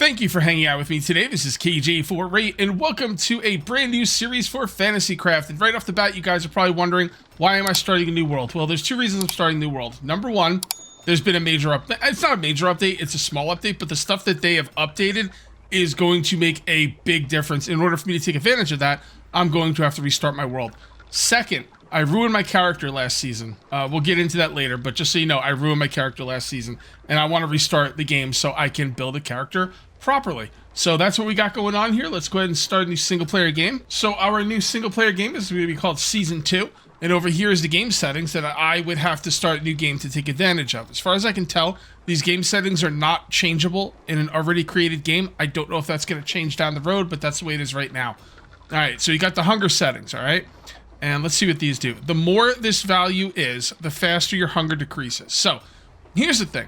Thank you for hanging out with me today. This is KJ4Ray, and welcome to a brand new series for Fantasy Craft. And right off the bat, you guys are probably wondering, why am I starting a new world? Well, there's two reasons I'm starting a new world. Number one, there's been a major update. It's not a major update, it's a small update, but the stuff that they have updated is going to make a big difference. In order for me to take advantage of that, I'm going to have to restart my world. Second, I ruined my character last season. We'll get into that later, but just so you know, I ruined my character last season, and I want to restart the game so I can build a character properly. So that's what we got going on here. Let's go ahead and start a new single-player game. So our new single-player game is going to be called Season 2, and over here is the game settings that I would have to start a new game to take advantage of. As far as I can tell, these game settings are not changeable in an already created game. I don't know if that's going to change down the road, but that's the way it is right now. All right, so you got the hunger settings, all right? And let's see what these do. The more this value is, the faster your hunger decreases. So, here's the thing.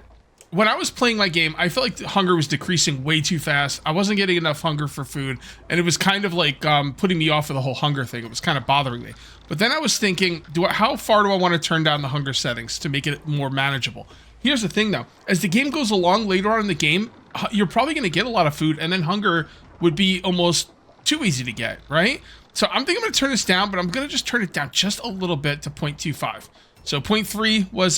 When I was playing my game, I felt like the hunger was decreasing way too fast. I wasn't getting enough hunger for food, and it was kind of like putting me off of the whole hunger thing. It was kind of bothering me. But then I was thinking, how far do I want to turn down the hunger settings to make it more manageable? Here's the thing, though. As the game goes along later on in the game, you're probably going to get a lot of food, and then hunger would be almost too easy to get, right? So I'm thinking I'm going to turn this down, but I'm going to just turn it down just a little bit to 0.25. So 0.3 was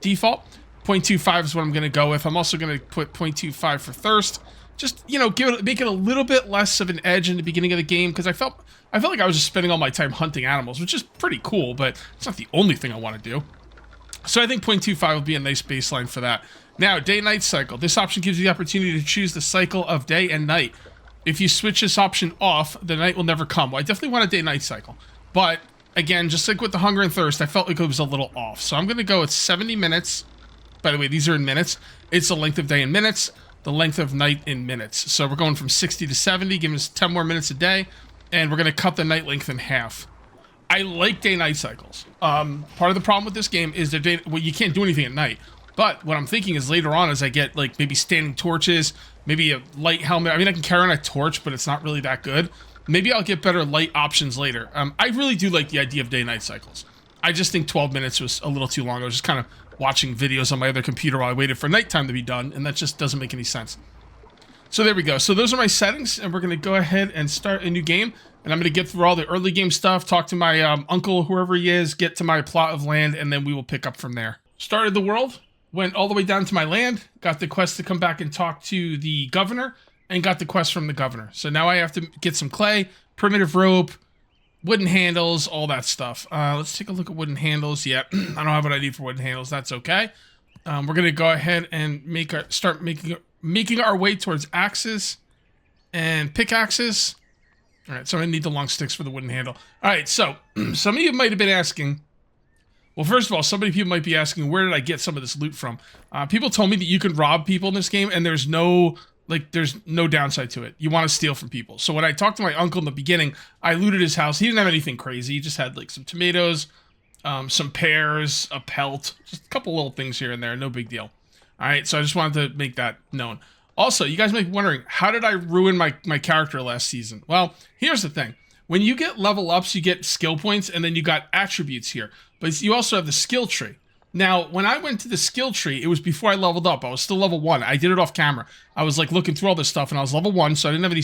default. 0.25 is what I'm going to go with. I'm also going to put 0.25 for thirst. Just, you know, make it a little bit less of an edge in the beginning of the game, because I felt like I was just spending all my time hunting animals, which is pretty cool, but it's not the only thing I want to do. So I think 0.25 will be a nice baseline for that. Now, day-night cycle. This option gives you the opportunity to choose the cycle of day and night. If you switch this option off, the night will never come. Well, I definitely want a day-night cycle. But, again, just like with the hunger and thirst, I felt like it was a little off. So I'm going to go with 70 minutes. By the way, these are in minutes. It's the length of day in minutes, the length of night in minutes. So we're going from 60 to 70, giving us 10 more minutes a day. And we're going to cut the night length in half. I like day-night cycles. Part of the problem with this game is that you can't do anything at night. But what I'm thinking is later on, as I get like maybe standing torches, maybe a light helmet. I mean, I can carry on a torch, but it's not really that good. Maybe I'll get better light options later. I really do like the idea of day-night cycles. I just think 12 minutes was a little too long. I was just kind of watching videos on my other computer while I waited for nighttime to be done, and that just doesn't make any sense. So there we go. So those are my settings, and we're going to go ahead and start a new game. And I'm going to get through all the early game stuff, talk to my uncle, whoever he is, get to my plot of land, and then we will pick up from there. Started the world. Went all the way down to my land, got the quest to come back and talk to the governor, and got the quest from the governor. So now I have to get some clay, primitive rope, wooden handles, all that stuff. Let's take a look at wooden handles. Yeah, I don't have what I need for wooden handles. That's okay. We're going to go ahead and start making our way towards axes and pickaxes. All right, so I need the long sticks for the wooden handle. All right, so some of you might have been asking, well, first of all, some people might be asking, where did I get some of this loot from? People told me that you can rob people in this game, and there's no downside to it. You want to steal from people. So when I talked to my uncle in the beginning, I looted his house. He didn't have anything crazy. He just had like some tomatoes, some pears, a pelt, just a couple little things here and there. No big deal. All right, so I just wanted to make that known. Also, you guys might be wondering, how did I ruin my character last season? Well, here's the thing. When you get level ups, you get skill points, and then you got attributes here. But you also have the skill tree. Now, when I went to the skill tree, it was before I leveled up. I was still level 1. I did it off camera. I was like looking through all this stuff, and I was level 1, so I didn't have any...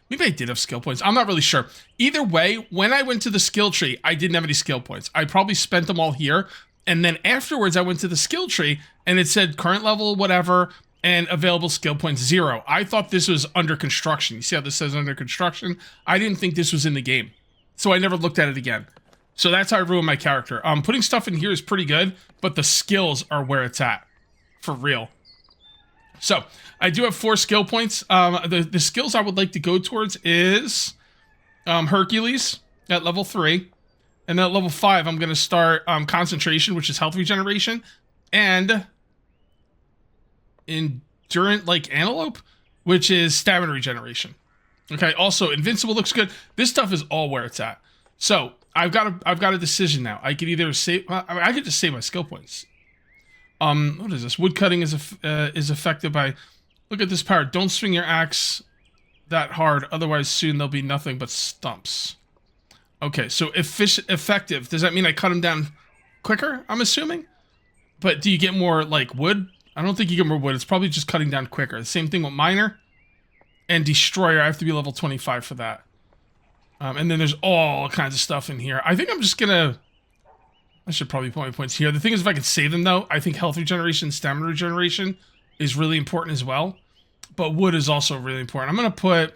Maybe I did have skill points. I'm not really sure. Either way, when I went to the skill tree, I didn't have any skill points. I probably spent them all here. And then afterwards, I went to the skill tree, and it said current level, whatever, and available skill points 0. I thought this was under construction. You see how this says under construction? I didn't think this was in the game. So I never looked at it again. So that's how I ruined my character. Putting stuff in here is pretty good, but the skills are where it's at. For real. So, I do have 4 skill points. The skills I would like to go towards is Hercules at level 3. And then at level 5, I'm going to start concentration, which is health regeneration. And endurant like antelope, which is stamina regeneration. Okay, also invincible looks good. This stuff is all where it's at. So, I've got a decision now. I could either save... I could just save my skill points. What is this? Wood cutting is affected by... Look at this power. Don't swing your axe that hard, otherwise soon there'll be nothing but stumps. Okay, so effective. Does that mean I cut them down quicker, I'm assuming? But do you get more, like, wood? I don't think you get more wood. It's probably just cutting down quicker. The same thing with minor. and destroyer. I have to be level 25 for that. And then there's all kinds of stuff in here. I think I'm just gonna... I should probably put my points here. The thing is, if I could save them, though, I think health regeneration, stamina regeneration is really important as well. But wood is also really important. I'm gonna put...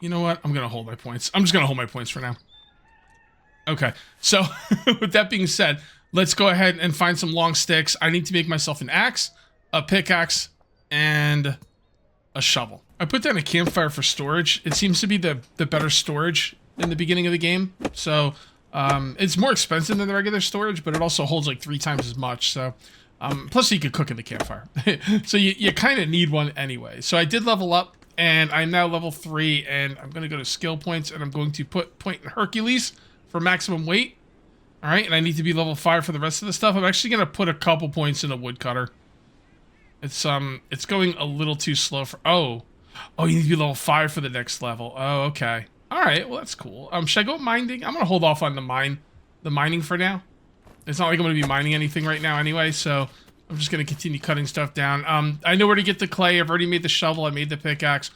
You know what? I'm gonna hold my points. I'm just gonna hold my points for now. Okay, so with that being said, let's go ahead and find some long sticks. I need to make myself an axe, a pickaxe, and a shovel. I put down a campfire for storage. It seems to be the better storage in the beginning of the game. So it's more expensive than the regular storage, but it also holds like 3 times as much. So plus you could cook in the campfire. So you kind of need one anyway. So I did level up, and I'm now level 3, and I'm going to go to skill points, and I'm going to put point in Hercules for maximum weight. All right, and I need to be level 5 for the rest of the stuff. I'm actually going to put a couple points in a woodcutter. It's going a little too slow for... Oh, you need to be level 5 for the next level. Oh, okay. All right, well, that's cool. Should I go mining? I'm going to hold off on the mining for now. It's not like I'm going to be mining anything right now anyway, so I'm just going to continue cutting stuff down. I know where to get the clay. I've already made the shovel. I made the pickaxe.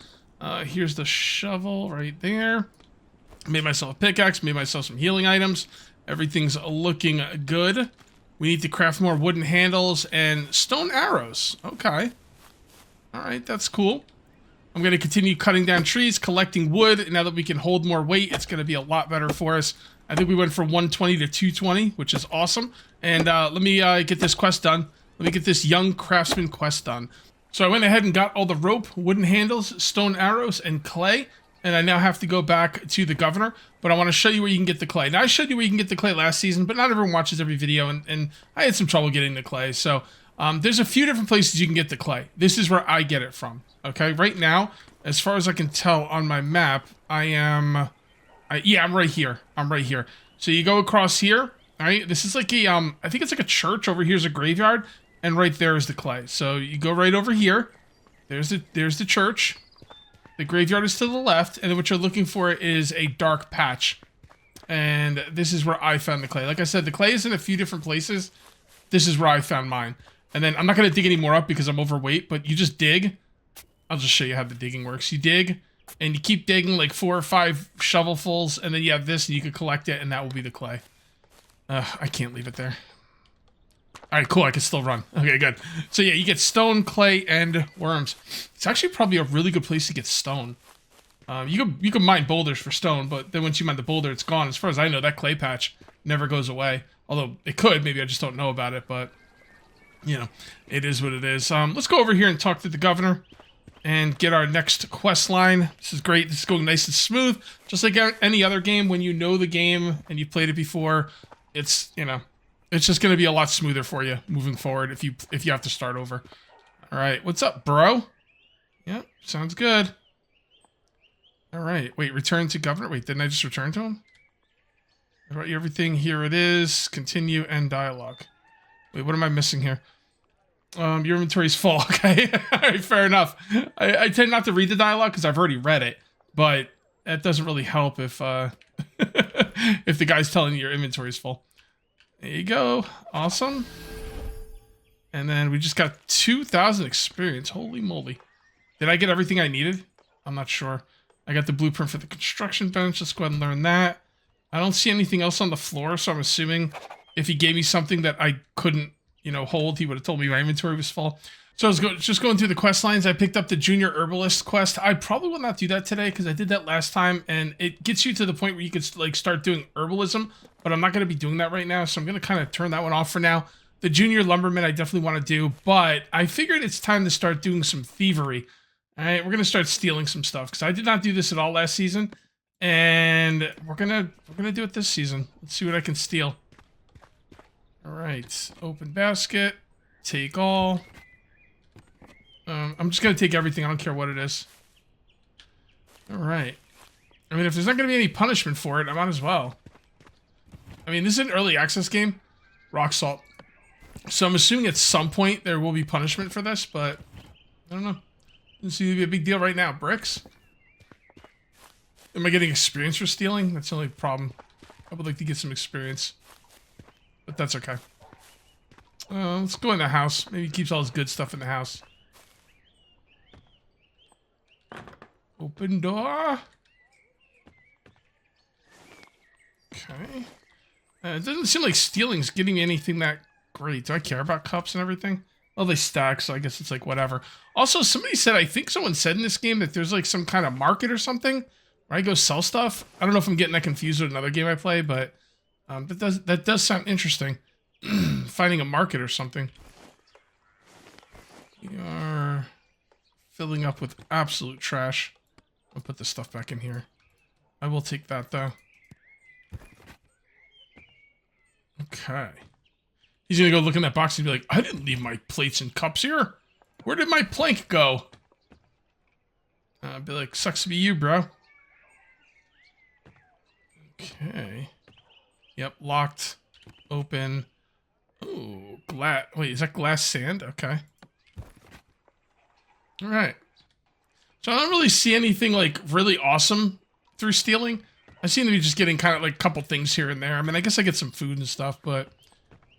Here's the shovel right there. Made myself a pickaxe. Made myself some healing items. Everything's looking good. We need to craft more wooden handles and stone arrows. Okay. All right, that's cool. I'm going to continue cutting down trees, collecting wood. And now that we can hold more weight, it's going to be a lot better for us. I think we went from 120 to 220, which is awesome. And let me get this quest done. Let me get this young craftsman quest done. So I went ahead and got all the rope, wooden handles, stone arrows, and clay. And I now have to go back to the governor, but I want to show you where you can get the clay. Now, I showed you where you can get the clay last season, but not everyone watches every video, and I had some trouble getting the clay. So there's a few different places you can get the clay. This is where I get it from, okay? Right now, as far as I can tell on my map, I'm right here. I'm right here. So you go across here, all right? This is like a, I think it's like a church. Over here's a graveyard, and right there is the clay. So you go right over here. There's the church. The graveyard is to the left, and then what you're looking for is a dark patch. And this is where I found the clay. Like I said, the clay is in a few different places. This is where I found mine. And then I'm not going to dig any more up because I'm overweight, but you just dig. I'll just show you how the digging works. You dig, and you keep digging like 4 or 5 shovelfuls, and then you have this, and you can collect it, and that will be the clay. I can't leave it there. All right, cool. I can still run. Okay, good. So yeah, you get stone, clay, and worms. It's actually probably a really good place to get stone. You can mine boulders for stone, but then once you mine the boulder, it's gone. As far as I know, that clay patch never goes away. Although it could. Maybe I just don't know about it, but you know, it is what it is. Let's go over here and talk to the governor and get our next quest line. This is great. This is going nice and smooth. Just like any other game, when you know the game and you've played it before, it's, you know, it's just going to be a lot smoother for you moving forward if you have to start over. All right, what's up, bro? Yep, sounds good. All right, wait, return to governor. Wait, didn't I just return to him? I brought you everything. Here it is. Continue end dialogue. Wait, what am I missing here? Your inventory's full. Okay, all right, fair enough. I tend not to read the dialogue because I've already read it, but that doesn't really help if if the guy's telling you your inventory's full. There you go. Awesome. And then we just got 2,000 experience. Holy moly. Did I get everything I needed? I'm not sure. I got the blueprint for the construction bench. Let's go ahead and learn that. I don't see anything else on the floor, so I'm assuming if he gave me something that I couldn't, you know, hold, he would have told me my inventory was full. So I was just going through the quest lines. I picked up the Junior Herbalist quest. I probably will not do that today because I did that last time, and it gets you to the point where you could like start doing herbalism, but I'm not going to be doing that right now, so I'm going to kind of turn that one off for now. The Junior Lumberman I definitely want to do, but I figured it's time to start doing some thievery. All right, we're going to start stealing some stuff because I did not do this at all last season, and we're gonna do it this season. Let's see what I can steal. All right, open basket, take all. I'm just going to take everything. I don't care what it is. All right. I mean, if there's not going to be any punishment for it, I might as well. I mean, this is an early access game. Rock salt. So I'm assuming at some point there will be punishment for this, but I don't know. Doesn't seem to be a big deal right now. Bricks? Am I getting experience for stealing? That's the only problem. I would like to get some experience. But that's okay. Let's go in the house. Maybe he keeps all his good stuff in the house. Open door. Okay. It doesn't seem like stealing's getting me anything that great. Do I care about cups and everything? Well, they stack, so I guess it's like whatever. Also, somebody said, I think someone said in this game that there's like some kind of market or something where I go sell stuff. I don't know if I'm getting that confused with another game I play, but that does sound interesting. Finding a market or something. We are filling up with absolute trash. I'll put this stuff back in here. I will take that though. Okay. He's gonna go look in that box and be like, I didn't leave my plates and cups here. Where did my plank go? I'd be like, sucks to be you, bro. Okay. Yep, locked. Open. Ooh, glass. Wait, is that glass sand? Okay. Alright. So I don't really see anything, like, really awesome through stealing. I seem to be just getting kind of, like, a couple things here and there. I mean, I guess I get some food and stuff, but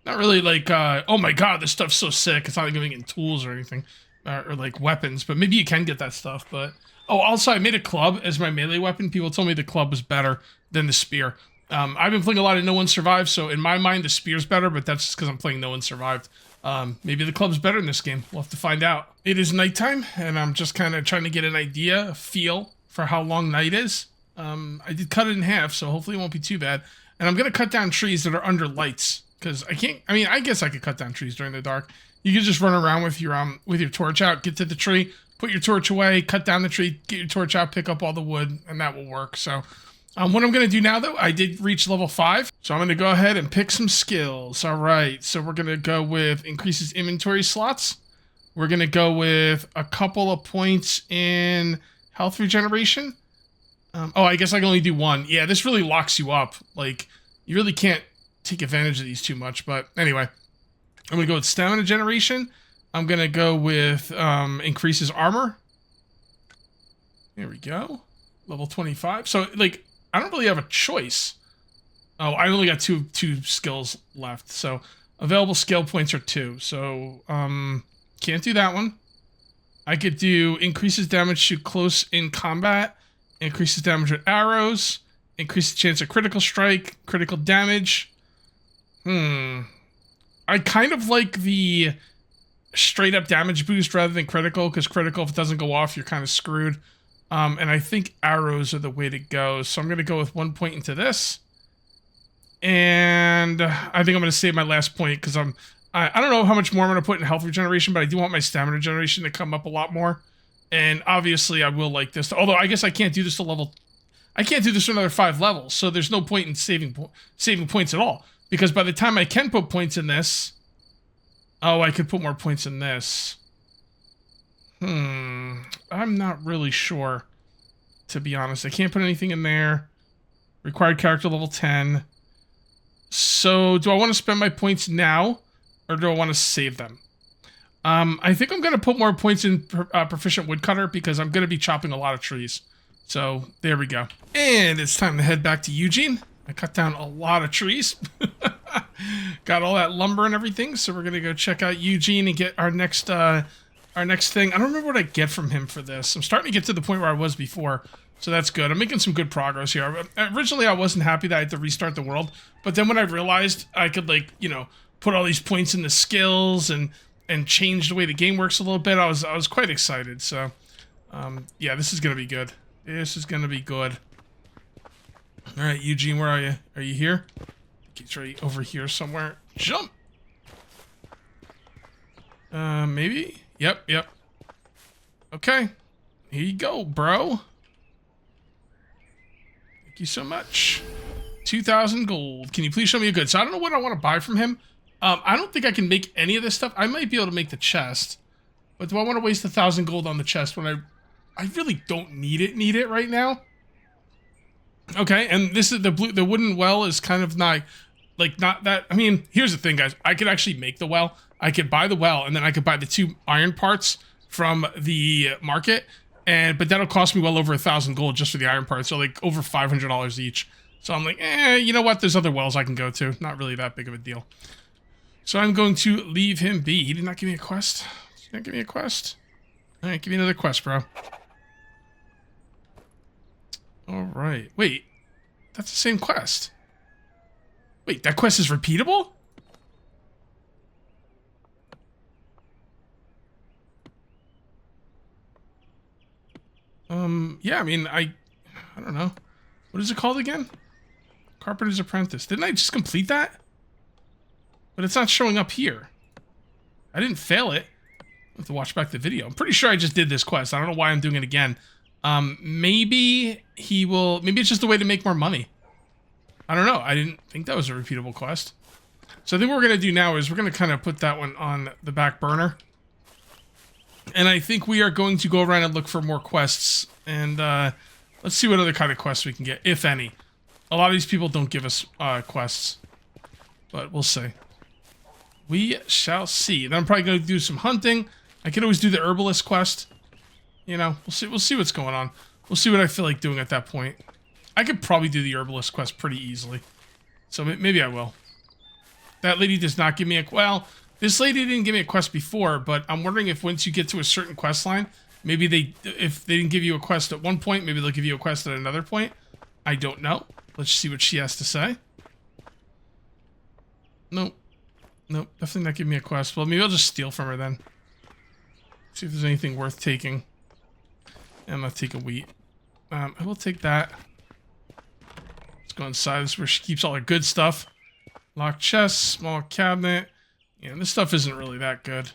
not really, like, oh my god, this stuff's so sick. It's not like I'm getting tools or anything. Or, like, weapons. But maybe you can get that stuff, but... Oh, also, I made a club as my melee weapon. People told me the club was better than the spear. I've been playing a lot of No One Survived, so in my mind, the spear's better, but that's just because I'm playing No One Survived. Maybe the club's better in this game. We'll have to find out. It is nighttime, and I'm just kind of trying to get an idea, a feel for how long night is. I did cut it in half, so hopefully it won't be too bad. And I'm going to cut down trees that are under lights, because I can't... I mean, I guess I could cut down trees during the dark. You could just run around with your torch out, get to the tree, put your torch away, cut down the tree, get your torch out, pick up all the wood, and that will work. So what I'm going to do now, though, I did reach level 5, so I'm going to go ahead and pick some skills. All right, so we're going to go with increases inventory slots. We're going to go with a couple of points in health regeneration. Oh, I guess I can only do one. Yeah, this really locks you up. Like, you really can't take advantage of these too much, but anyway. I'm going to go with stamina generation. I'm going to go with increases armor. There we go. Level 25. So, like, I don't really have a choice. Oh, I only got two skills left. So, available skill points are 2. So, can't do that one. I could do increases damage to close in combat, increases damage with arrows, increases chance of critical strike, critical damage. I kind of like the straight up damage boost rather than critical, because critical, if it doesn't go off, you're kind of screwed. And I think arrows are the way to go. So I'm going to go with 1 point into this. And I think I'm going to save my last point, because I don't know how much more I'm going to put in health regeneration, but I do want my stamina generation to come up a lot more. And obviously I will like this. Although I guess I can't do this to level... I can't do this for another 5 levels, so there's no point in saving points at all. Because by the time I can put points in this... Oh, I could put more points in this. I'm not really sure, to be honest. I can't put anything in there. Required character level 10. So, do I want to spend my points now, or do I want to save them? I think I'm going to put more points in Proficient Woodcutter, because I'm going to be chopping a lot of trees. So, there we go. And it's time to head back to Eugene. I cut down a lot of trees. Got all that lumber and everything, so we're gonna go check out Eugene and get our next thing. I don't remember what I get from him for this. I'm starting to get to the point where I was before, so that's good. I'm making some good progress here. Originally, I wasn't happy that I had to restart the world, but then when I realized I could, like, you know, put all these points in the skills and change the way the game works a little bit, I was quite excited. So, yeah, this is gonna be good. This is gonna be good. All right, Eugene, where are you? Are you here? He's right over here somewhere. Jump! Maybe? Yep. Okay. Here you go, bro. Thank you so much. 2,000 gold. Can you please show me a good? So I don't know what I want to buy from him. I don't think I can make any of this stuff. I might be able to make the chest. But do I want to waste 1,000 gold on the chest when I really don't need it right now? Okay, and this is the wooden well is kind of not that. I mean, here's the thing, guys. I could actually make the well. I could buy the well, and then I could buy the 2 iron parts from the market, but that'll cost me well over 1,000 gold just for the iron parts, so like over $500 each. So I'm like, you know what? There's other wells I can go to. Not really that big of a deal. So I'm going to leave him be. He did not give me a quest. Did he not give me a quest? All right, give me another quest, bro. All right. Wait, that's the same quest. Wait, that quest is repeatable? Yeah, I mean, I don't know. What is it called again? Carpenter's Apprentice. Didn't I just complete that? But it's not showing up here. I didn't fail it. I have to watch back the video. I'm pretty sure I just did this quest. I don't know why I'm doing it again. Maybe he will... Maybe it's just a way to make more money. I don't know. I didn't think that was a repeatable quest. So I think what we're going to do now is we're going to kind of put that one on the back burner. And I think we are going to go around and look for more quests. And let's see what other kind of quests we can get, if any. A lot of these people don't give us quests. But we'll see. We shall see. Then I'm probably going to do some hunting. I could always do the herbalist quest. You know, we'll see what's going on. We'll see what I feel like doing at that point. I could probably do the herbalist quest pretty easily. So maybe I will. That lady does not give me a... Well, this lady didn't give me a quest before, but I'm wondering if once you get to a certain quest line, maybe if they didn't give you a quest at one point, maybe they'll give you a quest at another point. I don't know. Let's see what she has to say. Nope. Nope, definitely not giving me a quest. Well, maybe I'll just steal from her then. See if there's anything worth taking. I'm gonna take a wheat. I will take that. Let's go inside. This is where she keeps all her good stuff. Locked chest, small cabinet. Yeah, this stuff isn't really that good.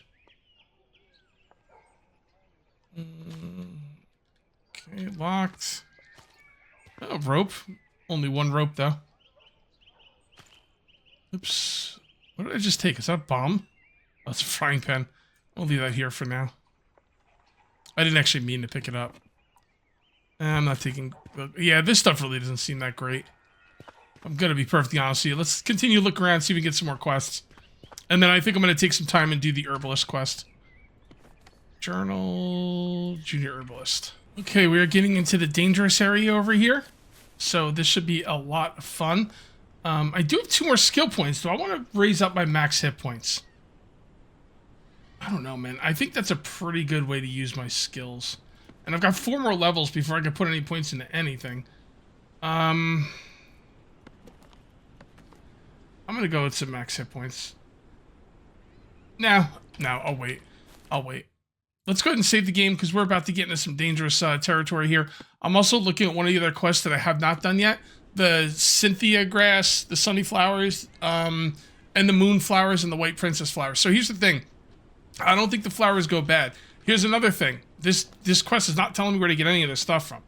Okay, locked. Oh, rope. Only one rope, though. Oops. What did I just take? Is that a bomb? Oh, it's a frying pan. I'll leave that here for now. I didn't actually mean to pick it up. I'm not taking... Yeah, this stuff really doesn't seem that great. I'm going to be perfectly honest with you. Let's continue to look around, see if we can get some more quests. And then I think I'm going to take some time and do the herbalist quest. Journal... Junior herbalist. Okay, we are getting into the dangerous area over here. So this should be a lot of fun. I do have 2 more skill points. Do I want to raise up my max hit points? I don't know, man. I think that's a pretty good way to use my skills. And I've got 4 more levels before I can put any points into anything. I'm going to go with some max hit points. No, I'll wait. Let's go ahead and save the game because we're about to get into some dangerous territory here. I'm also looking at one of the other quests that I have not done yet. The Cynthia grass, the sunny flowers, and the moon flowers and the white princess flowers. So here's the thing. I don't think the flowers go bad. Here's another thing. This quest is not telling me where to get any of this stuff from.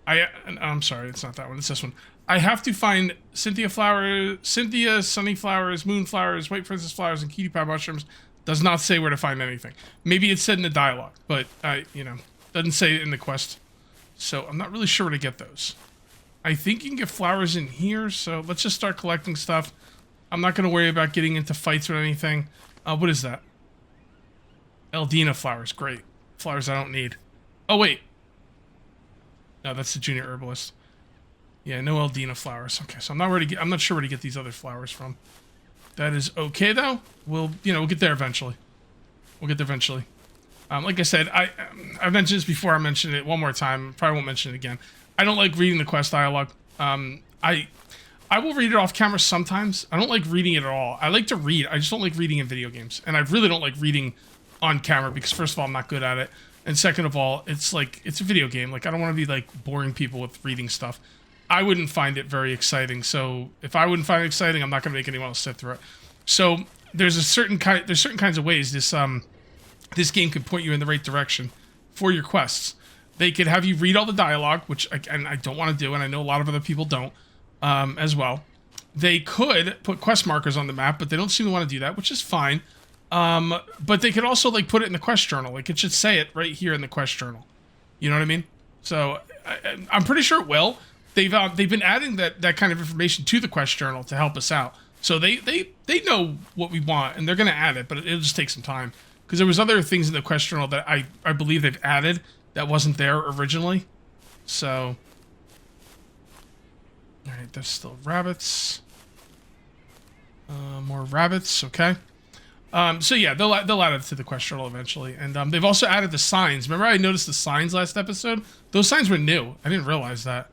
I'm sorry, it's not that one. It's this one. I have to find Cynthia, sunny flowers, moon flowers, white princess flowers, and cutie pie mushrooms. Does not say where to find anything. Maybe it's said in the dialogue, but doesn't say it in the quest. So I'm not really sure where to get those. I think you can get flowers in here, so let's just start collecting stuff. I'm not going to worry about getting into fights or anything. What is that? Eldina flowers, great. Flowers I don't need. Oh, wait. No, that's the junior herbalist. Yeah, no Eldina flowers. Okay, so I'm not sure where to get these other flowers from. That is okay, though. We'll get there eventually. Like I said, I've mentioned this before. I mentioned it one more time. Probably won't mention it again. I don't like reading the quest dialogue. I will read it off camera sometimes. I don't like reading it at all. I like to read. I just don't like reading in video games. And I really don't like reading on camera because, first of all, I'm not good at it. And second of all, it's a video game. Like, I don't want to be, like, boring people with reading stuff. I wouldn't find it very exciting. So if I wouldn't find it exciting, I'm not going to make anyone else sit through it. So there's certain kinds of ways this game could point you in the right direction for your quests. They could have you read all the dialogue, which I don't want to do, and I know a lot of other people don't as well. They could put quest markers on the map, but they don't seem to want to do that, which is fine. But they could also put it in the quest journal. Like, it should say it right here in the quest journal. You know what I mean? So I'm pretty sure it will. They've been adding that kind of information to the quest journal to help us out. So they know what we want, and they're going to add it, but it'll just take some time. Because there was other things in the quest journal that I believe they've added that wasn't there originally. So, all right, there's still rabbits. More rabbits, okay. So yeah, they'll add it to the quest journal eventually. And they've also added the signs. Remember I noticed the signs last episode? Those signs were new. I didn't realize that.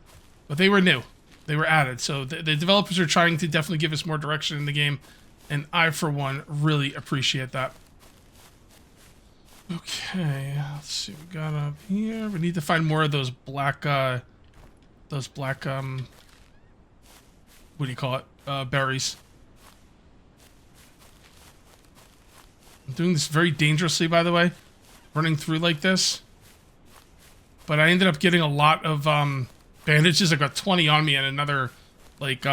But they were new. They were added. So the developers are trying to definitely give us more direction in the game. And I, for one, really appreciate that. Okay, let's see what we got up here. We need to find more of those black, what do you call it? Berries. I'm doing this very dangerously, by the way. Running through like this. But I ended up getting a lot of, bandages. I got 20 on me and another, like,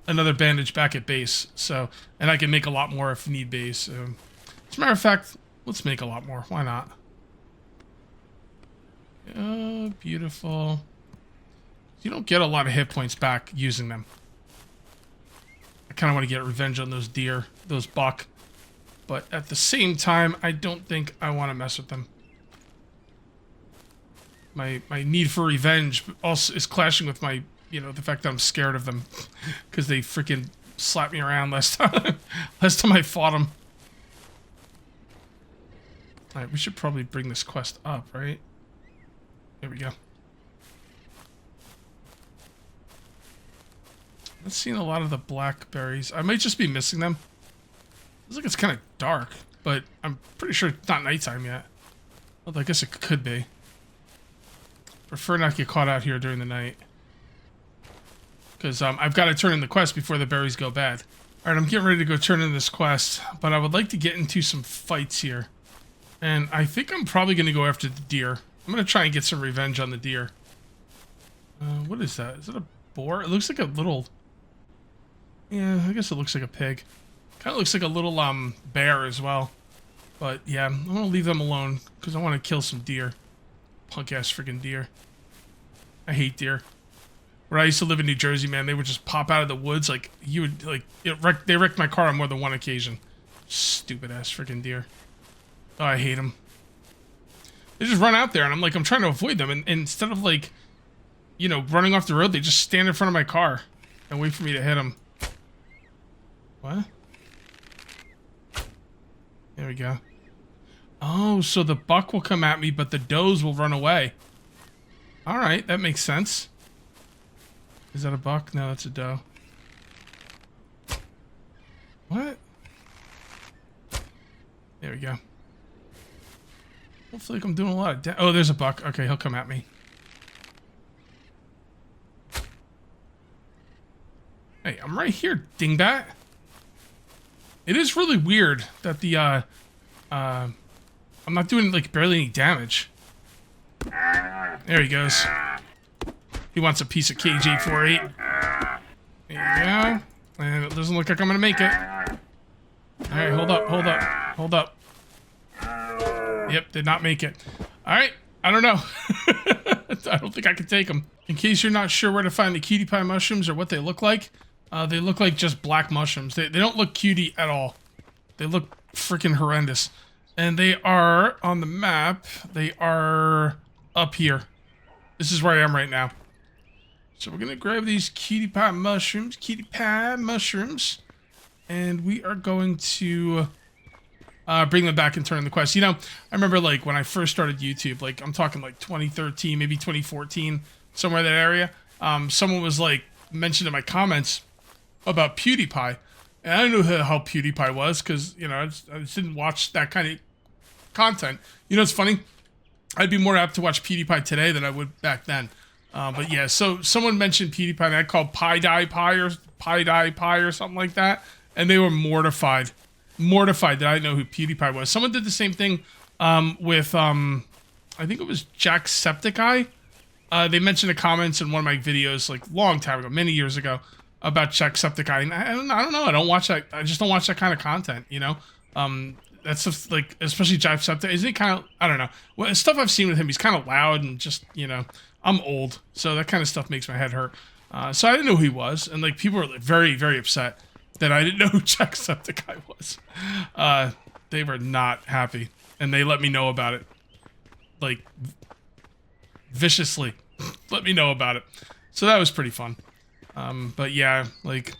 another bandage back at base. So, and I can make a lot more if need be. So, as a matter of fact, let's make a lot more. Why not? Oh, beautiful. You don't get a lot of hit points back using them. I kind of want to get revenge on those deer, those buck. But at the same time, I don't think I want to mess with them. My need for revenge also is clashing with my, you know, the fact that I'm scared of them. Because they freaking slapped me around last time. Last time I fought them. Alright, we should probably bring this quest up, right? There we go. I'm not seeing a lot of the blackberries. I might just be missing them. Looks like it's kind of dark, but I'm pretty sure it's not nighttime yet. Although I guess it could be. Prefer not to get caught out here during the night. Because I've got to turn in the quest before the berries go bad. Alright, I'm getting ready to go turn in this quest, but I would like to get into some fights here. And I think I'm probably going to go after the deer. I'm going to try and get some revenge on the deer. What is that? Is it a boar? It looks like a little... Yeah, I guess it looks like a pig. Kind of looks like a little bear as well. But yeah, I'm going to leave them alone because I want to kill some deer. Punk-ass freaking deer. I hate deer. Where I used to live in New Jersey, man, they would just pop out of the woods. Like, you would, like, they wrecked my car on more than one occasion. Stupid-ass freaking deer. Oh, I hate them. They just run out there, and I'm like, I'm trying to avoid them. And instead of, like, you know, running off the road, they just stand in front of my car and wait for me to hit them. What? There we go. Oh, so the buck will come at me, but the does will run away. Alright, that makes sense. Is that a buck? No, that's a doe. What? There we go. Hopefully I'm doing a lot of oh, there's a buck. Okay, he'll come at me. Hey, I'm right here, dingbat. It is really weird that the, I'm not doing, like, barely any damage. There he goes. He wants a piece of KJ-48. There you go. And it doesn't look like I'm gonna make it. Alright, hold up, hold up, hold up. Yep, did not make it. Alright, I don't know. I don't think I can take them. In case you're not sure where to find the cutie pie mushrooms or what they look like just black mushrooms. They don't look cutie at all. They look freaking horrendous. And they are on the map. They are up here. This is where I am right now. So we're gonna grab these cutie pie mushrooms, and we are going to bring them back and turn in the quest. You know, I remember like when I first started YouTube, like I'm talking like 2013, maybe 2014, somewhere in that area. Someone was like mentioned in my comments about PewDiePie, and I didn't know who the hell PewDiePie was because you know I just didn't watch that kind of content. You know, it's funny. I'd be more apt to watch PewDiePie today than I would back then. But yeah, so someone mentioned PewDiePie, and I called Pie or something like that, and they were mortified that I know who PewDiePie was. Someone did the same thing with I think it was Jacksepticeye. They mentioned the comments in one of my videos like long time ago, many years ago, about Jacksepticeye. And I don't know. I don't watch that. I just don't watch that kind of content. You know, that's just, like, especially Jacksepticeye. Isn't he kind of? I don't know. Well, stuff I've seen with him, he's kind of loud and just, you know, I'm old, so that kind of stuff makes my head hurt. So I didn't know who he was, and like people were like, very, very upset that I didn't know who Jacksepticeye was. They were not happy, and they let me know about it, like viciously. Let me know about it. So that was pretty fun. But yeah, like,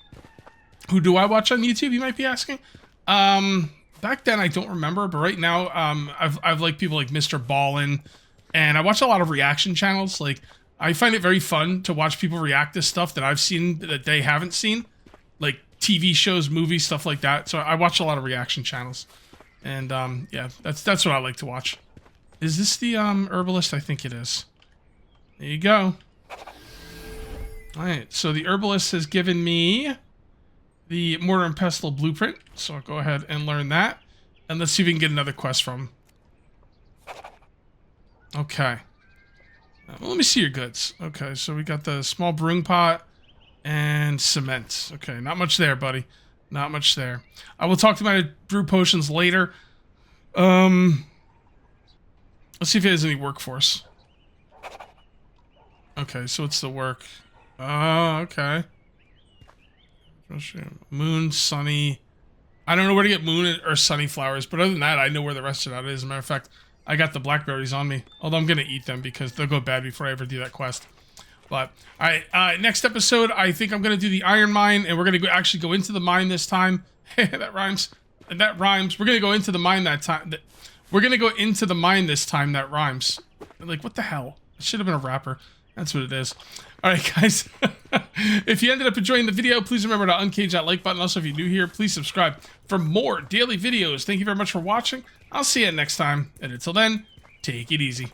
who do I watch on YouTube? You might be asking. Back then I don't remember, but right now, I've liked people like Mr. Ballin, and I watch a lot of reaction channels. Like, I find it very fun to watch people react to stuff that I've seen that they haven't seen, like TV shows, movies, stuff like that. So I watch a lot of reaction channels, and yeah, that's what I like to watch. Is this the herbalist? I think it is. There you go. All right, so the herbalist has given me the mortar and pestle blueprint, so I'll go ahead and learn that, and let's see if we can get another quest from him. Okay. Well, let me see your goods. Okay, so we got the small brewing pot and cement. Okay, not much there, buddy. Not much there. I will talk to my brew potions later. Let's see if he has any workforce. Okay, so it's the work. Oh, okay. Moon, sunny. I don't know where to get moon or sunny flowers, but other than that, I know where the rest of that is. As a matter of fact, I got the blackberries on me. Although I'm going to eat them because they'll go bad before I ever do that quest. But, alright, next episode, I think I'm going to do the iron mine, and we're going to actually go into the mine this time. That rhymes. That rhymes. We're going to go into the mine that time. We're going to go into the mine this time. That rhymes. Like, what the hell? It should have been a rapper. That's what it is. Alright, guys. If you ended up enjoying the video, please remember to uncage that like button. Also, if you're new here, please subscribe for more daily videos. Thank you very much for watching. I'll see you next time. And until then, take it easy.